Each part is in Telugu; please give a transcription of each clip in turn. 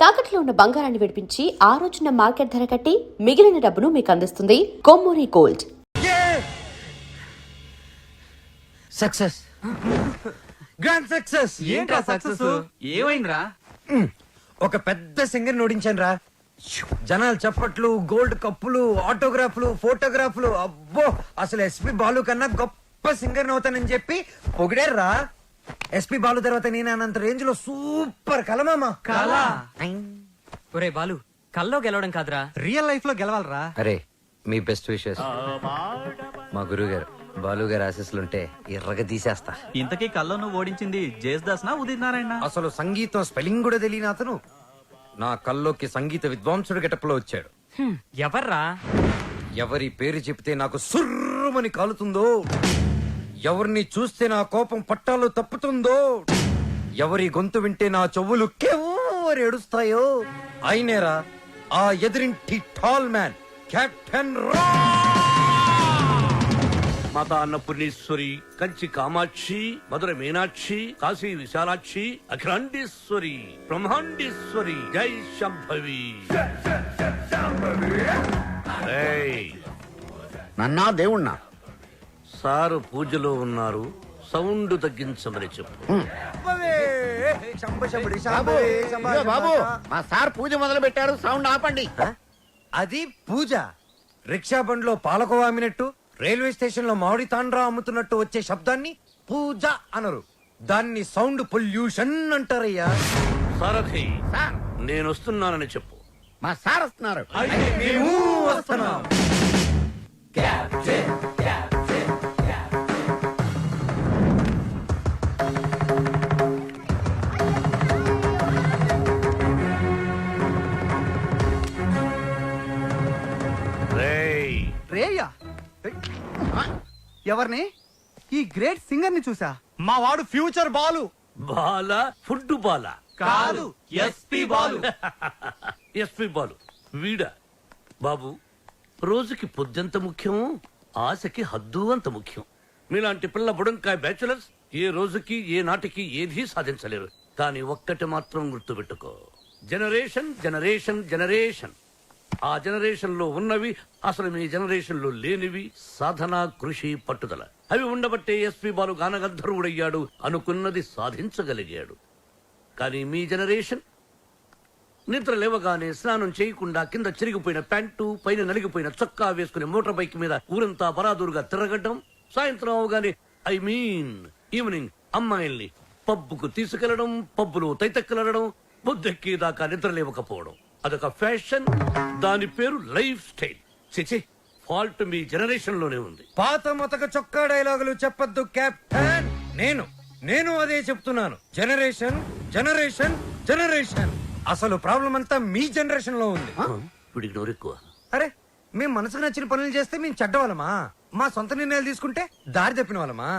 తాకట్లో ఉన్న బంగారాన్ని విడిపించి ఆ రోజున మార్కెట్ ధర కట్టి మిగిలిన డబ్బును మీకు అందిస్తుంది Kommuri gold. Success, grand success. ఏంట్రా సక్సెస్? ఏమైందిరా? ఒక పెద్ద సింగర్ ఓడించాను రా. జనాలు చప్పట్లు, గోల్డ్ కప్పులు, ఆటోగ్రాఫ్లు, ఫోటోగ్రాఫ్లు. అబ్బో, అసలు ఎస్పి బాలు కన్నా గొప్ప సింగర్ అవుతానని చెప్పి పొగిడారా. ఎస్పి బాలు తర్వాత నేను అనంత రేంజ్ లో సూపర్ కలమామా. ఒరే బాలు, కల్లో గెలవడం కాదురా, రియల్ లైఫ్ లో గెలవాలరా. అరే, మీ బెస్ట్ విషెస్. మా గురువు గారు బాలు గారు ఆశీస్సులుంటే ఎర్రగా తీసేస్తా. ఇంతకీ కల్లో నువ్వు ఓడించింది జేస్దాస్ నా ఉదిత్ నారాయణ? అసలు సంగీతం స్పెల్లింగ్ కూడా తెలియని అతను నా కల్లోకి సంగీత విద్వాంసుడు గెటప్లో వచ్చాడు. ఎవర్రా? ఎవరి పేరు చెప్తే నాకు సుర్రుమని కాలుతుందో, ఎవరిని చూస్తే నా కోపం పట్టాలు తప్పుతుందో, ఎవరి గొంతు వింటే నా చెవులు కెవ్వరు ఏడుస్తాయో అయినేరా ఆ ఎదురింటి టాల్ మ్యాన్, కెప్టెన్ రా. మాతా అన్నపూర్ణేశ్వరి, కంచి కామాక్షి, మధుర మీనాక్షి, కాశీ విశాలాక్షి, అఖిలాండేశ్వరి, బ్రహ్మాండేశ్వరి, జై శంభవి. నన్నా దేవుణ్ణా? సారు పూజలో ఉన్నారు, సౌండ్ తగ్గించమని చెప్పు. ఇదిగో బాబు, మా సార్ పూజ మొదలు పెట్టారు, సౌండ్ ఆపండి. అది పూజ. రిక్షా బండ్లో పాలకోవా అమ్మినట్టు, రైల్వే స్టేషన్ లో మామిడి తాండ్రా అమ్ముతున్నట్టు వచ్చే శబ్దాన్ని పూజ అనరు, దాన్ని సౌండ్ పొల్యూషన్ అంటారయ్యా. సారథి, సార్, నేను వస్తున్నానని చెప్పు. మా సార్ వస్తున్నారు. మేము వస్తున్నాం. రేయ్, రేయ్యా, ఎవరిని? ఈ గ్రేట్ సింగర్ ని చూసా. మా వాడు ఫ్యూచర్ బాలు బాల ఫుడ్ బాల కాదు, ఎస్పి బాలు. ఎస్పి బాలు వీడా? బాబు, రోజుకి పొద్దెంత ముఖ్యం, ఆశకి హద్దు అంత ముఖ్యం. మీలాంటి పిల్ల బుడంకాయ బ్యాచులర్స్ ఏ రోజుకి ఏ నాటికి ఏదీ సాధించలేరు. కానీ ఒక్కటి మాత్రం గుర్తుపెట్టుకో, జనరేషన్ జనరేషన్ జనరేషన్. ఆ జనరేషన్ లో ఉన్నవి అసలు మీ జనరేషన్ లో లేనివి సాధన, కృషి, పట్టుదల. అవి ఉండబట్టే ఎస్పి బాలు గానగంధర్వుడయ్యాడు, అనుకున్నది సాధించగలిగాడు. కానీ మీ జనరేషన్ నిద్ర లేవగానే స్నానం చేయకుండా కింద చిరిగిపోయిన ప్యాంటు, పైన నలిగిపోయిన చొక్కా వేసుకుని మోటార్ బైక్ మీద ఊరంతా బరాదూరుగా తిరగడం, సాయంత్రం అవగానే ఈవినింగ్ అమ్మాయిల్ని పబ్బుకు తీసుకెళ్లడం, పబ్బులో తైతెక్కలడం, బుద్ధెక్కి దాకా నిద్ర లేవకపోవడం. అదొక ఫ్యాషన్, దాని పేరు లైఫ్ స్టైల్. చిచి, ఫాల్ట్ మీ జనరేషన్ లోనే ఉంది. పాత మొతక చొక్కా డైలాగులు చెప్పొద్దు కెప్టెన్. నేను అదే చెప్తున్నాను. Generation generation generation. అసలు ప్రాబ్లం అంతా మీ జనరేషన్ లో ఉంది. వీడికి నోరెక్కువ. అరే, మేము మనసుకు నచ్చిన పనులు చేస్తే మేము చెడ్డవాళ్ళమా? మా సొంత నిర్ణయాలు తీసుకుంటే దారి తప్పిన వాళ్ళమా?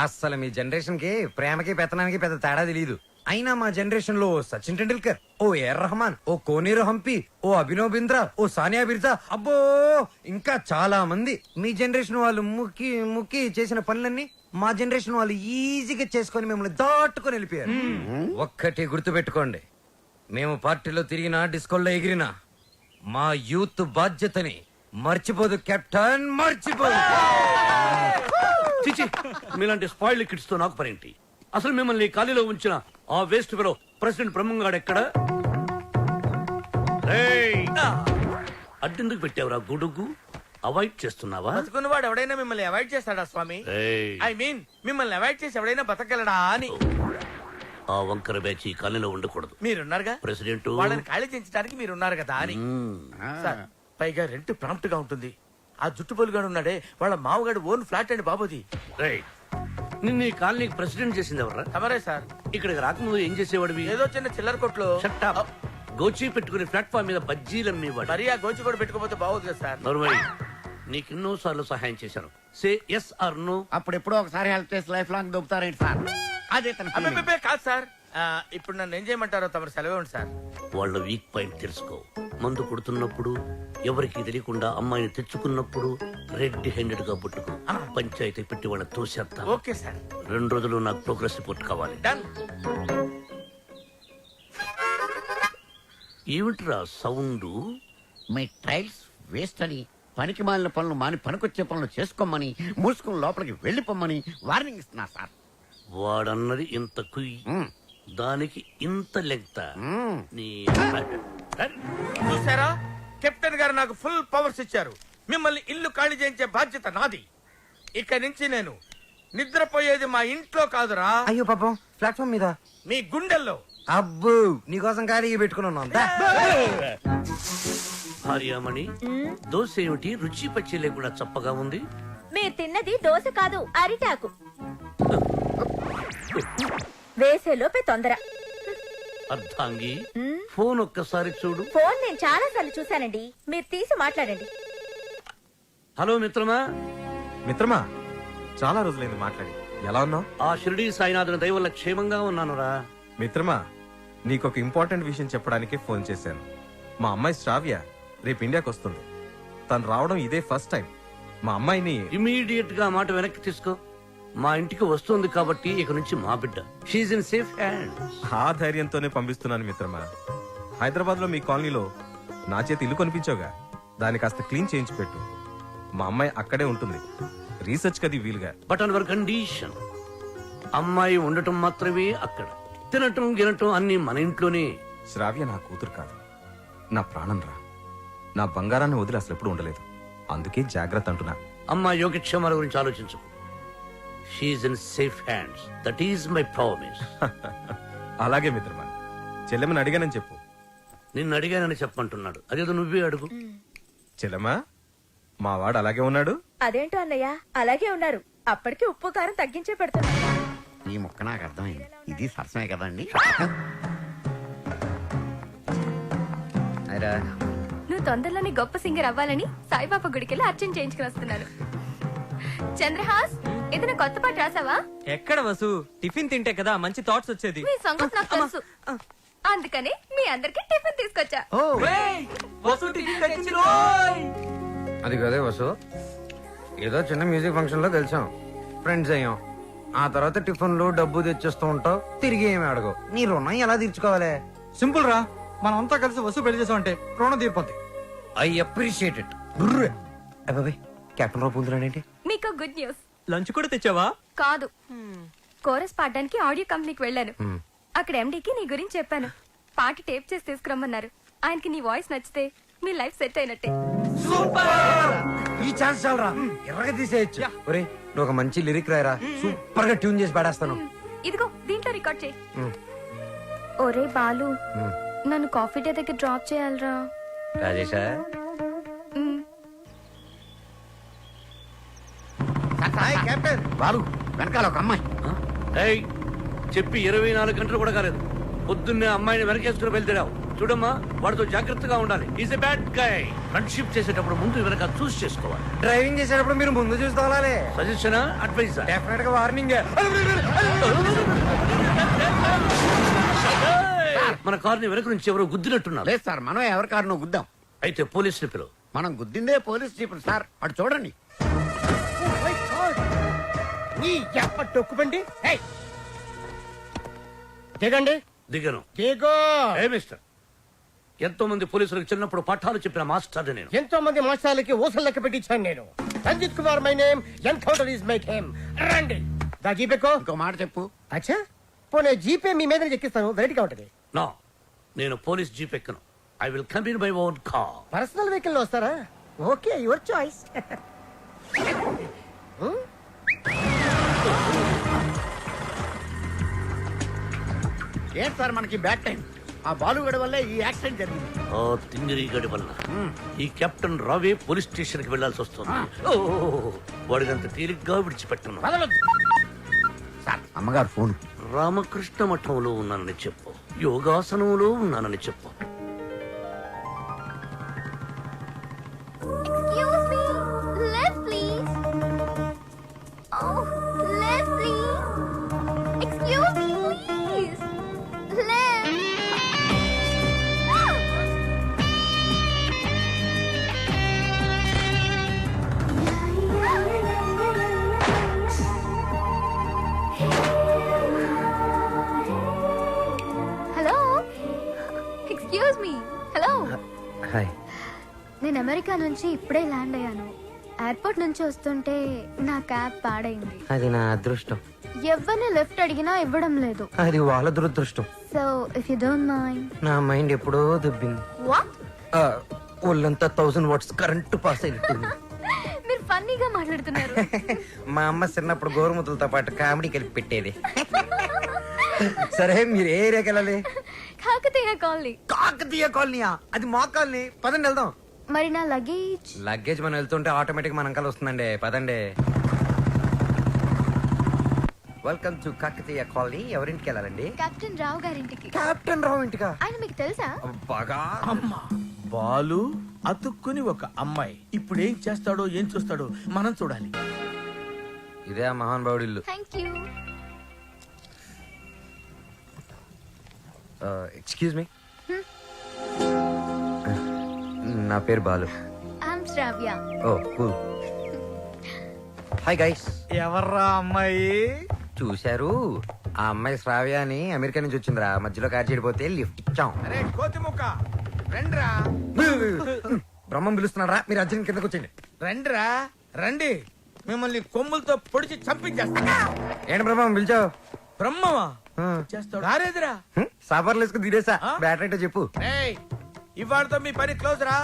అస్సలు మీ జనరేషన్ కి ప్రేమకి పెత్తనానికి పెద్ద తేడా తెలియదు. అయినా మా జనరేషన్ లో సచిన్ టెండూల్కర్, ఓ ఏఆర్ రెహమాన్, ఓ కోనేరు హంపి, ఓ అభినవ్ బింద్రా, ఓ సానియా బిర్జా, అబ్బో ఇంకా చాలా మంది. మీ జనరేషన్ వాళ్ళు ముక్కి చేసిన పనులన్నీ మా జనరేషన్ వాళ్ళు ఈజీగా చేసుకొని మిమ్మల్ని దాటుకొని వెళ్ళిపోయారు. ఒక్కటి గుర్తుపెట్టుకోండి, మేము పార్టీలో తిరిగినా, డిస్కోల్లో ఎగిరినా మా యూత్ బాధ్యతని మర్చిపోదు కెప్టెన్, మర్చిపోదు. చిచి, మీలాంటి స్పాయిల్ కిడ్స్ తో నాకు పనేంటి? అసలు మిమ్మల్ని ఖాళీలో ఉంచిన ఆ వేస్ట్ ఫెలో ప్రెసిడెంట్ బ్రహ్మంగాడు ఎక్కడ? అడ్డెందుకు పెట్టావురా గొడుగు? అవాయిడ్ చేస్తున్నావా? బతుకున్నవాడు ఎవడైనా మిమ్మల్ని అవాయిడ్ చేస్తాడా స్వామి? ఐ మీన్ మిమ్మల్ని అవాయిడ్ చేసి ఎవడైనా బతకగలడా అని. ఆ వంకర బ్యాచ్ ఈ ఖాళీలో ఉండకూడదు. మీరున్నారుగా ప్రెసిడెంట్, వాళ్ళని ఖాళీ చేయించడానికి మీరున్నారు కదా అని. సార్, పైగా రెంట్ ప్రాంప్ట్ గా ఉంటుంది. ఆ జుట్టు పొలుగాడు ఉన్నాడే, వాళ్ళ మామగాడు ఓన్ ఫ్లాట్ అండి బాబుది. నిన్న ఈ కాలనీకి ప్రెసిడెంట్ చేసింది ఎవర్రా? తమరే సార్. ఇక్కడికి రాకముందు ఏం చేసేవాడివి? ఏదో చిన్న చిల్లర కొట్లో Shut up. గోచి పెట్టుకుని ప్లాట్ఫామ్ మీద బజ్జీలు అమ్మేవాడు. మరి ఆ గోచి కూడా పెట్టుకోపోతే బాగోదు కదా సార్. నర్మై, నీకెన్నో సార్లు సహాయం చేశాను. Say yes or no. అప్పుడెప్పుడో ఒకసారి హెల్ప్ చేసి లైఫ్ లాంగ్ దొబ్బుతారేంటి సార్? అదే తన feeling. అబ్బే కాదు సార్. ఇప్పుడు నన్ను ఏం చేయమంటారో తమరు సెలవు ఉంది సార్. వాళ్ళ వీక్ పాయింట్ తెలుసుకో. మందు కొడుతున్నప్పుడు, ఎవరికి తెలియకుండా అమ్మాయిని తెచ్చుకున్నప్పుడు రెడ్ హ్యాండెడ్ గా పుట్టుకో. పంచాయతీ పెట్టి వాళ్ళ తోసేస్తా. Okay sir. 2 రోజులు నాకు ప్రోగ్రెస్ రిపోర్ట్ కావాలి. డన్. ఏమిట్రా సౌండ్? మీ ట్రైల్స్ వేస్ట్ అని, పనికి మాలిన పనులు మాని పనికొచ్చే పనులు చేసుకోమని, మూసుకుని లోపలికి వెళ్ళిపోమ్మని వార్నింగ్ ఇస్తున్నా సార్. వాడన్నది ఇంత కుయ్, మ్మ్. దానికి ఇంత లెంగ్త. మ్మ్. నీ చూసారా, కెప్టెన్ గారు నాకు ఫుల్ పవర్స్ ఇచ్చారు. మిమ్మల్ని ఇల్లు ఖాళీ చేయించే బాధ్యత నాది. ఇక నుంచి నేను నిద్రపోయేది మా ఇంట్లో కాదురా, అయ్యో పాపం ప్లాట్ఫామ్ మీద. మీ గుండెల్లో. అబ్బు నీకోసం ఖాళీ పెట్టుకుని ఉన్నాం దా. భార్యామణి, దోశ ఏమిటి రుచి పచ్చి లేకుండా చప్పగా ఉంది? మీరు తిన్నది దోశ కాదు, అరిటాకు. వేసేలోపే తొందర. అర్థాంగి, ఫోన్ ఒక్కసారి చూడు. ఫోన్ నేను చాలా సార్లు చూశానండి, మీరు తీసి మాట్లాడండి. హలో మిత్రమా. మిత్రమా, చాలా రోజులైంది మాట్లాడి. ఎలా ఉన్నావు? ఆ షిరిడి సాయినాథుని దయ వల్ల క్షేమంగా ఉన్నానురా. మిత్రమా, నీకొక ఇంపార్టెంట్ విషయం చెప్పడానికి ఫోన్ చేశాను. మా అమ్మాయి శ్రావ్య రేపు ఇండియాకి వస్తుంది. తను రావడం ఇదే ఫస్ట్ టైం. మా అమ్మాయిని ఇమీడియట్ గా మాట వెనక్కి తీసుకో. మా ఇంటికి వస్తుంది కాబట్టి ఇక నుంచి మా బిడ్డ. She's in safe hands. ఆ ధైర్యంతోనే పంపిస్తున్నాను మిత్రమా. హైదరాబాద్ లో మీ కాలనీలో నా చేతి ఇల్లు కొనిపించావుగా, దాన్ని కాస్త క్లీన్ చేయించి పెట్టు. మా అమ్మాయి అక్కడే ఉంటుంది, రీసెర్చ్ కది వీలుగా. బట్ ఆన్ అవర్ కండిషన్, అమ్మాయి ఉండటం మాత్రమే అక్కడ, తినటం గినటం అన్ని మన ఇంట్లోనే. శ్రావ్య నా కూతురు కాదు, నా ప్రాణం రా. నా బంగారాన్ని వదిలి అసలు ఎప్పుడు ఉండలేదు. అందుకే జాగ్రత్త అంటున్నా. అమ్మాయి యోగక్షేమాల గురించి ఆలోచించు. She's in safe hands. That is my promise. అలాగే మిత్రమా. చెల్లెమని అడిగానని చెప్పు. నిన్ను అడిగానని చెప్పంటున్నాడు, అదేదో నువ్వే అడుగు. చెల్లెమా, మా వాడు అలాగే ఉన్నాడు. అదేంటో అన్నయ్య, అలాగే ఉన్నారు. అప్పటికి ఉప్పు కారం తగ్గించే పెడుతున్నా. ఈ ముక్క నాకు అర్థమైంది. ఇది సరసమే కదండి. నువ్వు తొందరలోనే గొప్ప సింగర్ అవ్వాలని సాయిబాబా గుడికెళ్ళి అర్చన చేయించుకుని వస్తున్నాను. చంద్రహాస్, ఏదైనా కొత్త పాట రాసావా? ఎక్కడ వసు, టిఫిన్ తింటే కదా మంచి థాట్స్ వచ్చేది. మీ సంగతి నాకు తెలుసు, అందుకని మీ అందరికి టిఫిన్ తీసుకొచ్చా. అది కదే వసు, ఏదో చిన్న మ్యూజిక్ ఫంక్షన్ లో కలిసాం, ఫ్రెండ్స్ అయ్యాం. ఆ తర్వాత టిఫిన్లు డబ్బు తెచ్చేస్తూ ఉంటావు, తిరిగి ఏమి అడగవు. నీ రుణం ఎలా తీర్చుకోవాలి? సింపుల్ రా, మనం అంతా కలిసి వస్తువు పెళ్లి చేసామంటే రుణం తీరిపోద్ది. I appreciate it. అబ్బాయి కెప్టెన్ రావు పూందురాడేంటి? మీకు గుడ్ న్యూస్. లంచ్ కూడా తెచ్చావా? కాదు, కోరస్ పాడడానికి ఆడియో కంపెనీకి వెళ్ళాను. అక్కడ ఎండీకి నీ గురించి చెప్పాను. పాట టేప్ చేసి తీసుకురమ్మన్నారు. ఆయనకి నీ వాయిస్ నచ్చితే మీ లైఫ్ సెట్ అయినట్టే. ఈ ఛాన్స్ చాలరా, ఎర్రగా తీసేయచ్చు. ఒరే నువ్వు ఒక మంచి లిరిక్ రాయరా, సూపర్ గా ట్యూన్ చేసి పాడేస్తాను. ఇదిగో దీంట్లో రికార్డ్ చేయి. ఒరే బాలు, నన్ను కాఫీ డే దగ్గర డ్రాప్ చేయాలరా. రాజేశా, కెప్టెన్ బాలు, వెనకాల ఒక అమ్మాయి. ఏయ్, చెప్పి 24 గంటలు కూడా కాలేదు, పొద్దున్నే అమ్మాయిని వెనకేసుకుని వెళ్తాడావు. చూడమ్మా, వాడితో జాగ్రత్తగా ఉండాలి. Is a bad guy. Friendship చేసేటప్పుడు ముందు వెనక చూస్ చేసుకోవాలి. డ్రైవింగ్ చేసేటప్పుడు మీరు ముందు చూసుకోవాలి. సజెషనా, అడ్వైజా? డెఫినెట్ గా వార్నింగ్. మన కార్ని వెనక నుంచి ఎవరో గుద్దినట్టున్నారు. లేదు సార్, మనం ఎవరి కారునో గుద్దాం. అయితే పోలీసులు పిలువు. మనం గుద్దిందే పోలీస్ జీపులు సార్. అటు చూడండి. టొక్కుబండి దిగండి. దిగను. దిగో. ఏ మిస్టర్, ఎంతో మంది పోలీసులకు చిన్నప్పుడు పాఠాలు చెప్పిన మాస్టర్ నేను. ఎంతో మంది మోసాలకి ఊసలు లెక్క పెట్టించాను నేను. Ranjith Kumar my name, encounter is my game. రండి, దా జీపేకో. ఇంకో మాట చెప్పు. అచ్చా, పోనీ జీపే మీ మీద ఎక్కిస్తాను, వెరైటీగా ఉంటది. నో, నేను పోలీస్ జీప్ ఎక్కను. I will come in my own car. Personal vehicle లో వస్తారా? Okay, your choice. ఏంటి సార్ మనకి బ్యాడ్ టైం? ఆ బాలుగడ వల్లే ఈ యాక్సిడెంట్ జరిగింది. ఓ తింగిరి గడి వల్ల ఈ కెప్టెన్ రావే పోలీస్ స్టేషన్ కి వెళ్లాల్సి వస్తుంది. ఓ, వాడినంత తేలిగ్గా విడిచిపెట్టను. సార్, అమ్మగారు ఫోన్. రామకృష్ణ మఠంలో ఉన్నానని చెప్పు, యోగాసనంలో ఉన్నానని చెప్పు. Excuse me, left please. Oh, left please. Excuse me, please. Left. Hello. Excuse me. Hello, hi. నేను అమెరికా నుంచి ఇప్పుడే ల్యాండ్ అయ్యాను. ఎయిర్పోర్ట్ నుంచి వస్తుంటే నా క్యాబ్ పాడైంది. అది నా అదృష్టం. ఎవరిని లిఫ్ట్ అడిగినా ఇవ్వడం లేదు. అది వాళ్ళ దురదృష్టం. So if you don't mind. నా మైండ్ ఎప్పుడో దుబ్బింది. వాట్? ఒళ్ళంతా 1000 వాట్స్ కరెంటు పాస్ అయినట్టుంది. మీరు ఫన్నీగా మాట్లాడుతున్నారు. మా అమ్మ చిన్నప్పుడు గోరుముతులతో పాటు కామెడీ కలిపి పెట్టేది. సరే మీరు ఏ ఏరియాకి వెళ్ళాలి? కాకతీయ కాలనీ. కాకతీయ కాలనీయా? అది మా కాలనీ. పదండి వెళ్దాం. మరి నా లగేజ్? లగేజ్ మనం వెళ్తుంటే ఆటోమేటిక్ మన అంకల్ వస్తుందండి. పదండి. Welcome to Kakatiya colony. ఎవరింటికి వెళ్ళాలండి? కెప్టెన్ రావు గారింటికి. కెప్టెన్ రావు ఇంటికా? ఆయన మీకు తెలుసా? బాగా. అమ్మా బాలు అతుక్కుని ఒక అమ్మాయి ఇప్పుడు ఏం చేస్తాడో ఏం చూస్తాడో మనం చూడాలి. ఇదే ఆ మహానుభావుడి ఇల్లు. Thank you. Excuse me. నా పేరు Balu. I'm Shravya. Oh cool. Hi guys. ఎవర్రా అమ్మాయి? చూశారు, ఆ అమ్మాయి శ్రావ్య అని అమెరికా నుంచి వచ్చిందిరా. మధ్యలో కార్ చెడిపోతే లిఫ్ట్ ఇచ్చాం. అరే కోతి ముక్క రండ్రా. బ్రహ్మం పిలుస్తున్నారా? మీరు అర్జున్ కిందకు వచ్చేయండి. రండ్రా రండి, మిమ్మల్ని కొమ్ములతో పొడిచి చంపించేస్తా. ఏంటి బ్రహ్మం పిలిచావు? బ్రహ్మమా చేస్తాడు రారేదిరా. సాఫర్లు వేసుకుని తీరేసా. బ్యాటరీ అయితే చెప్పు. ఏయ్, ఇవాళతో మీ పని క్లోజ్ రా.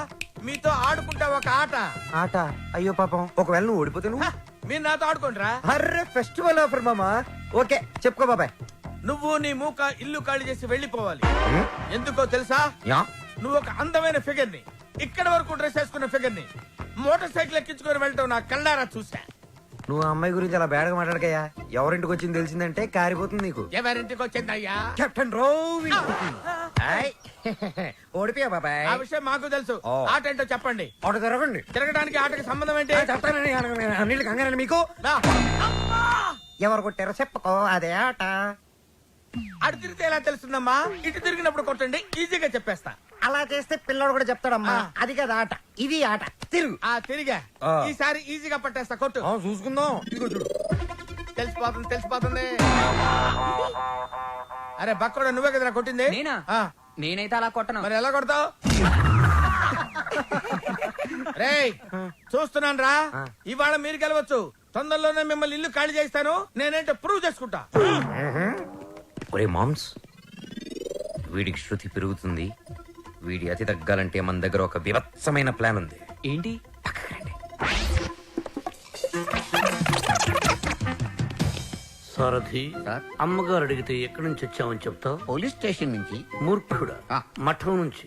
మీతో ఆడుకుంటా ఒక ఆట. ఆట? అయ్యో పాపం, ఒకవేళ నువ్వు ఓడిపోతే నువ్వు? మీరు నాతో ఆడుకోండిరా. అర్రే ఫెస్టివల్ ఆఫర్ మామా. ఓకే చెప్పుకో బాబాయ్. నువ్వు నీ మూక ఇల్లు ఖాళీ చేసి వెళ్ళిపోవాలి. ఎందుకో తెలుసా? యా. నువ్వు ఒక అందమైన ఫిగర్ ని, ఇక్కడ వరకు డ్రెస్ వేసుకున్న ఫిగర్ ని మోటార్ సైకిల్ ఎక్కించుకొని వెళ్ళటం నా కళ్ళారా చూసా. నువ్వు ఆ అమ్మాయి గురించి అలా బేడగా మాట్లాడకయ్యా. ఎవరింటికి వచ్చింది తెలిసిందంటే కారిపోతుంది నీకు. ఎవరింటికి వచ్చిందయ్యా? కెప్టెన్ రోవి. ఓడిపోయా బాబాయ్. ఆ విషయం మాకు తెలుసు. ఓ. ఆట ఏంటో చెప్పండి. ఆట తిరగండి. తిరగడానికి ఆటకి సంబంధం ఏంటి? చెప్తానని అన్నిళ్ళు కంగారండి మీకు. రా. అమ్మా! ఎవరు కొట్టారో చెప్పుకో, అదే ఆట. అటు తిరిగితే ఎలా తెలుస్తుందమ్మా? ఇటు తిరిగినప్పుడు కొట్టండి, ఈజీగా చెప్పేస్తా. అలా చేస్తే పిల్లడు కూడా చెప్తాడమ్మా. ఆ. అది కదా ఆట, ఇది ఆట. తిరుగు. ఆ తిరిగా ఆ. ఈసారి ఈజీగా పట్టేస్తా. కొట్టు. చూసుకుందాం. ఇదిగో చూడు. తెలిసిపోతుంది తెలిసిపోతుంది. అరే బక్కడా, నువ్వే కదరా కొట్టింది? నేనా? ఆ. నేనైతే అలా కొట్టను. మరి ఎలా కొడతావు? రేయ్ చూస్తున్నాను రా. ఆ. ఇవాళ మీరు గెలవచ్చు. తొందరలోనే మిమ్మల్ని ఇల్లు ఖాళీ చేస్తాను. నేనేంటో ప్రూవ్ చేసుకుంటా. ఒరే మామ్స్, వీడికి శృతి పెరుగుతుంది. వీడి అతి తగ్గాలంటే మన దగ్గర ఒక వివత్సమైన ప్లాన్ ఉంది. ఏంటి? సారథి, సార్? అమ్మగారు అడిగితే ఎక్కడి నుంచి వచ్చామని చెప్తావు? పోలీస్ స్టేషన్ నుంచి. మూర్ఖుడా. ఆ. మఠం నుంచి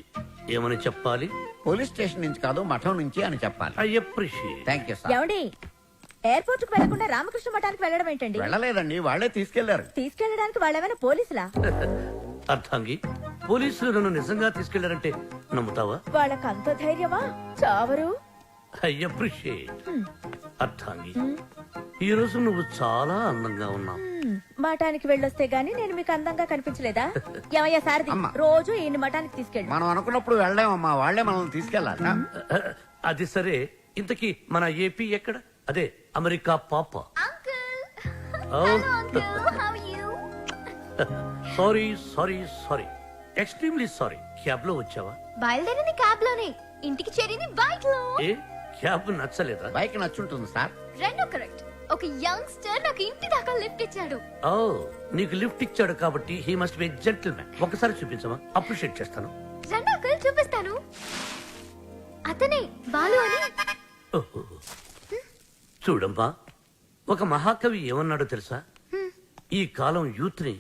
ఏమని చెప్పాలి? పోలీస్ స్టేషన్ నుంచి కాదు, మఠం నుంచి అని చెప్పాలి. I appreciate. Thank you sir. ఏమండి, ఎయిర్పోర్ట్ కు వెళ్లకుండా రామకృష్ణ మఠానికి వెళ్ళడం ఏంటండి? వెళ్ళలేదండి, వాళ్ళే తీసుకెళ్లారు. తీసుకెళ్ళడానికి వాళ్ళేమైనా పోలీసులా? అర్థంగి, పోలీసులు నన్ను నిజంగా తీసుకెళ్లారంటే నమ్ముతావా? వాళ్ళకి అంత ధైర్యమా? చావరు. I appreciate. అర్థంగి, ఈ రోజు నువ్వు చాలా అందంగా ఉన్నావు. మఠానికి వెళ్ళొస్తే గానీ నేను మీకు అందంగా కనిపించలేదా? ఏమయ్యా సారథి, అమ్మా. రోజు ఈయన మఠానికి తీసుకెళ్ళి. మనం అనుకున్నప్పుడు వెళ్ళామమ్మా, వాళ్ళే మనల్ని తీసుకెళ్లాలి. అది సరే, ఇంతకీ మన ఏపీ ఎక్కడ? అదే అమెరికా పాప. Sorry sorry sorry, extremely sorry. Cab లో వచ్చావా? బయలుదేరింది క్యాబ్ లోనే, ఇంటికి చేరింది బైక్ లో. ఏ క్యాబ్ నచ్చలేదా? బైక్ నచ్చుంటుంది సార్. రెండో కరెక్ట్. ఒక యంగ్స్టర్ నాకు ఇంటి దాకా లిఫ్ట్ ఇచ్చాడు. ఓ, నీకు లిఫ్ట్ ఇచ్చాడు కాబట్టి he must be gentle man. ఒకసారి చూపించమా, అప్రిషియేట్ చేస్తాను. రెండో అంకుల్ చూపిస్తాను. అతనే బాలు అని. ఓహో. చూడమ్మా, ఒక మహాకవి ఏమన్నాడో తెలుసా? ఈ కాలం యూత్ ని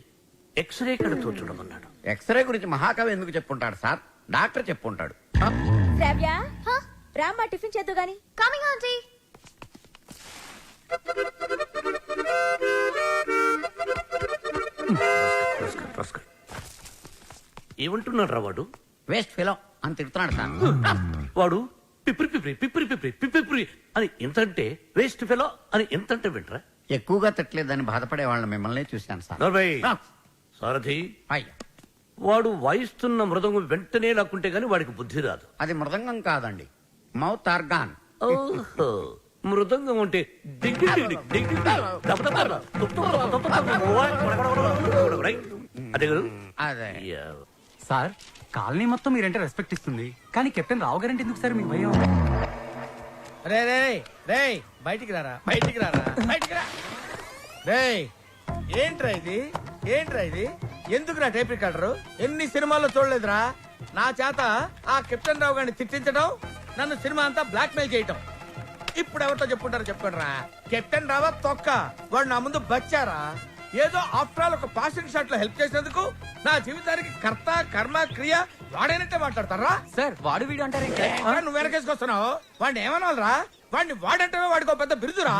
ఎక్స్రే కడుతూ చూడమన్నాడు. ఎక్స్రే గురించి మహాకవి ఎందుకు చెప్పుంటాడు సార్? డాక్టర్ చెప్పుంటాడు. శ్రావ్య, రామ్మా టిఫిన్ చేద్దు గాని. Coming aunty. ఏమంటున్నాడు రా వాడు? వేస్ట్ ఫెలో అని తిడుతున్నాడు సార్. వాడు పిప్రి పిప్రి పిప్రి పిప్రి పిప్రి అని ఎంతంటే, వేస్ట్ ఫెలో అని ఎంతంటే వింటరా? ఎక్కువగా తిట్టలేదని బాధపడే వాళ్ళని మిమ్మల్ని చూశాను సార్. నర్వై ఆ. సారథి, అయ్యా, వాడు వాయిస్తున్న మృదంగం వెంటనే లాక్కుంటే గాని వాడికి బుద్ధి రాదు. అది మృదంగం కాదండి, మౌత్ ఆర్గాన్. ఓహో, మృదంగం అంటే డింగి డింగి డింగి దబ దబ దబ తుప్ తుప్ తుప్ తుప్ తుప్ తుప్ రైట్? అదే కదా? అదే యా. సార్, కాలనీ మొత్తం మీరంటే రెస్పెక్ట్ ఇస్తుంది కానీ కెప్టెన్ రావు గారంటే ఎందుకు సార్ మీకు భయం? రే రే రే బయటికి రారా బయటికి రారా బయటికి రా రే ఏంట్రా ఇది ఎందుకు నా టేప్ రికార్డరు ఎన్ని సినిమాల్లో చూడలేదురా నా చేత ఆ కెప్టెన్ రావు గారిని తిట్టించడం నన్ను సినిమా అంతా బ్లాక్ మెయిల్ చేయటం ఇప్పుడు ఎవరితో చెప్పుకుంటారో చెప్పుకోండిరా కెప్టెన్ రావా తొక్క వాడు నా ముందు బచ్చారా ఏదో ఆఫ్టర్ ఆల్ ఒక పాసింగ్ షాట్ లో హెల్ప్ చేసినందుకు నా జీవితానికి కర్త కర్మ క్రియ వాడైనట్టే మాట్లాడతారా సార్ వాడు వీడు అంటారు నువ్వు వెనకేసుకొస్తున్నావు వాడిని ఏమనాలరా వాడిని వాడంటే వాడికి ఒక పెద్ద బిరుదురా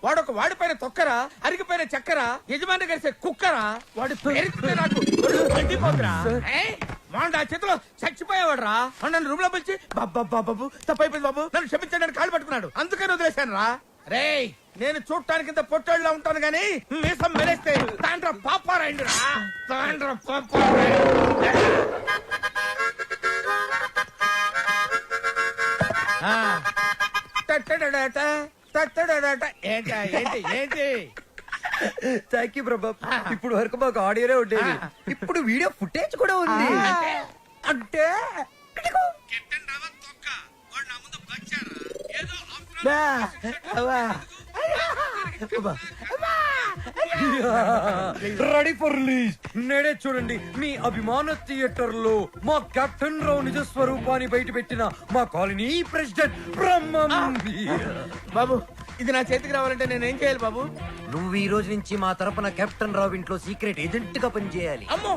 వాడొక వాడిపైన తొక్కరా అరిగిపోయిన చక్కరా యజమాని కలిసే కుక్కరా వాడి పేరు నాకు ఒళ్ళు మండిపోతురా వాడు ఆ చేతిలో చచ్చిపోయేవాడు రా నన్ను రూమ్ లో పిలిచి బాబు తప్పైపోయింది బాబు నన్ను క్షమించడానికి కాళ్ళు పట్టుకున్నాడు అందుకని వదిలేశాను రా రే నేను చూడటానికి ఇంత పొట్టోళ్ళ ఉంటాను గానీ మీసం మెరేస్తే తాండ్ర పాపారాయండి రా తాండ్ర ఏంటి థ్యాంక్ యూ ప్రభా ఇప్పుడు వరకు మాకు ఆడియోనే ఉండేది ఇప్పుడు వీడియో ఫుటేజ్ కూడా ఉంది అంటే రెడీ ఫర్ రిలీజ్ నేడే చూడండి మీ అభిమాన థియేటర్ లో మా కెప్టెన్ రావు నిజ స్వరూపాన్ని బయట పెట్టిన మా కాలనీ ప్రెసిడెంట్ బ్రహ్మం బాబు ఇది నా చేతికి రావాలంటే నేనేం చేయాలి బాబు నువ్వు ఈ రోజు నుంచి మా తరపున కెప్టెన్ రావు ఇంట్లో సీక్రెట్ ఏజెంట్ గా పనిచేయాలి అమ్మో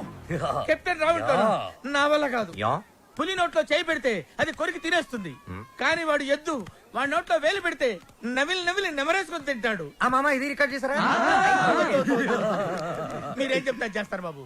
కెప్టెన్ రావు నా వల్ల కాదు యా పులి నోట్లో చేయి పెడితే అది కొరికి తినేస్తుంది కానీ వాడు ఎద్దు వాడి నోట్లో వేలు పెడితే నవిలి నెమరేసుకొని తింటాడు ఆ మామ ఇది రికార్డ్ చేశారా మీరేం చెప్తా చేస్తారు బాబు